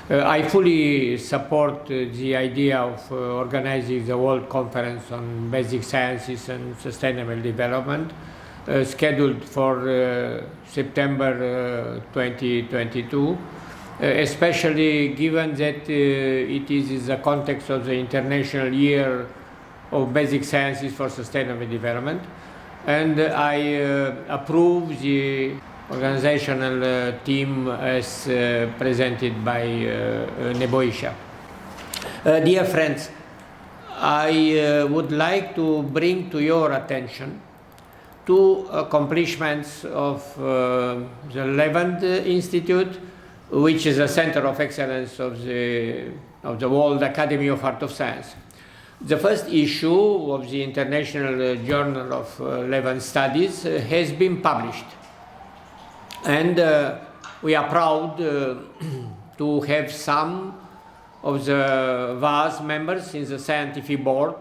I fully support the idea of organizing the World Conference on Basic Sciences and Sustainable Development, scheduled for September 2022, especially given that it is in the context of the International Year of Basic Sciences for Sustainable Development. And I approve the organizational team as presented by Neboisha. Dear friends, I would like to bring to your attention two accomplishments of the Levant Institute, which is a center of excellence of the World Academy of Art of Science. The first issue of the International Journal of Levant Studies has been published. And we are proud to have some of the WAAS members in the scientific board,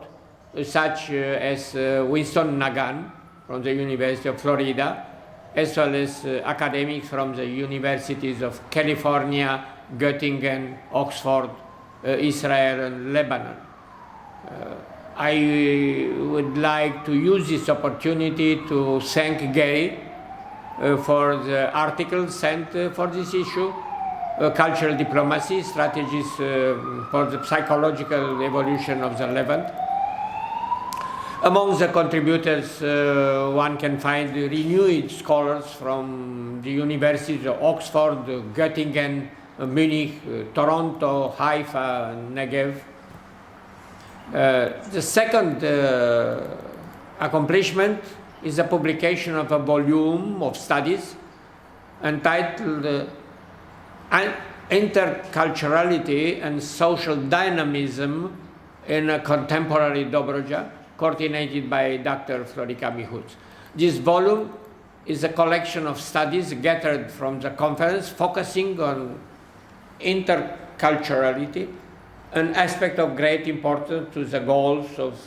such as Winston Nagin from the University of Florida, as well as academics from the universities of California, Göttingen, Oxford, Israel, and Lebanon. I would like to use this opportunity to thank Gary for the article sent for this issue, Cultural Diplomacy, Strategies for the Psychological Evolution of the Levant. Among the contributors, one can find renewed scholars from the universities of Oxford, Göttingen, Munich, Toronto, Haifa, and Negev. The second accomplishment is the publication of a volume of studies entitled Interculturality and Social Dynamism in a Contemporary Dobruja, coordinated by Dr. Florica Mihuț. This volume is a collection of studies gathered from the conference focusing on interculturality, an aspect of great importance to the goals of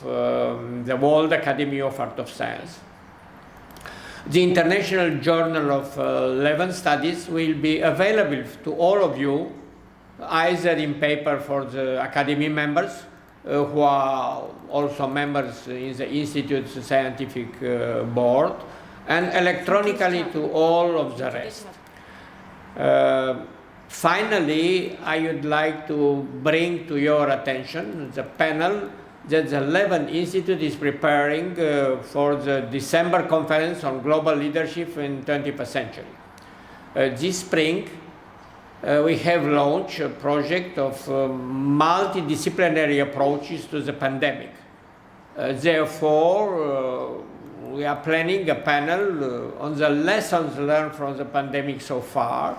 the World Academy of Art of Science. The International Journal of Levant Studies will be available to all of you, either in paper for the Academy members, who are also members in the Institute's scientific board, and electronically to all of the rest. Finally, I would like to bring to your attention the panel that the Levant Institute is preparing for the December conference on global leadership in 21st century. This spring, we have launched a project of multidisciplinary approaches to the pandemic. Therefore, we are planning a panel on the lessons learned from the pandemic so far,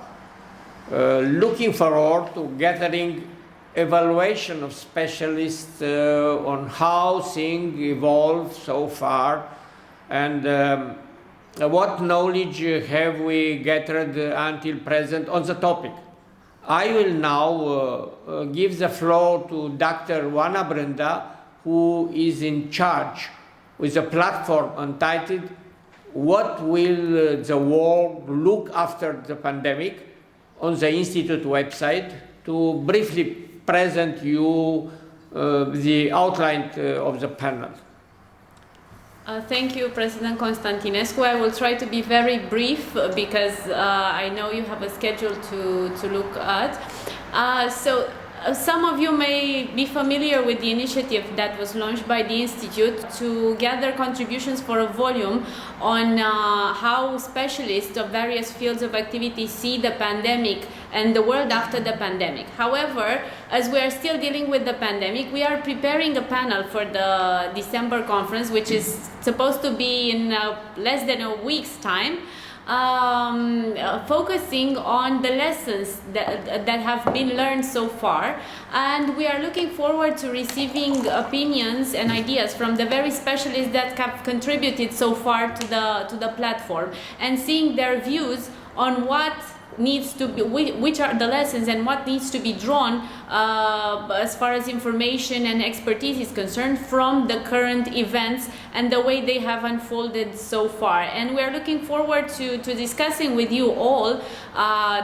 looking forward to gathering evaluation of specialists on how things evolved so far and what knowledge have we gathered until present on the topic. I will now give the floor to Dr. Wana Brenda, who is in charge with a platform entitled What Will the World Look After the Pandemic on the Institute website, to briefly present you the outline of the panel. Thank you, President Constantinescu. I will try to be very brief because I know you have a schedule to look at. Some of you may be familiar with the initiative that was launched by the Institute to gather contributions for a volume on how specialists of various fields of activity see the pandemic and the world after the pandemic. However, as we are still dealing with the pandemic, we are preparing a panel for the December conference, which is supposed to be in less than a week's time, focusing on the lessons that have been learned so far, and we are looking forward to receiving opinions and ideas from the very specialists that have contributed so far to the platform, and seeing their views on what needs to be, which are the lessons and what needs to be drawn as far as information and expertise is concerned from the current events and the way they have unfolded so far. And we are looking forward to discussing with you all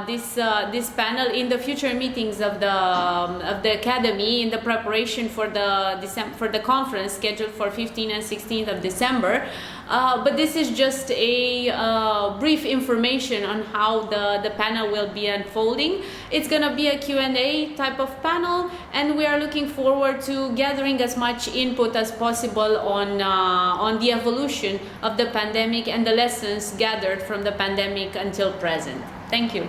this panel in the future meetings of the Academy in the preparation for the conference scheduled for 15th and 16th of December. But this is just a brief information on how the panel will be unfolding. It's going to be a Q&A type of panel, and we are looking forward to gathering as much input as possible on the evolution of the pandemic and the lessons gathered from the pandemic until present. Thank you.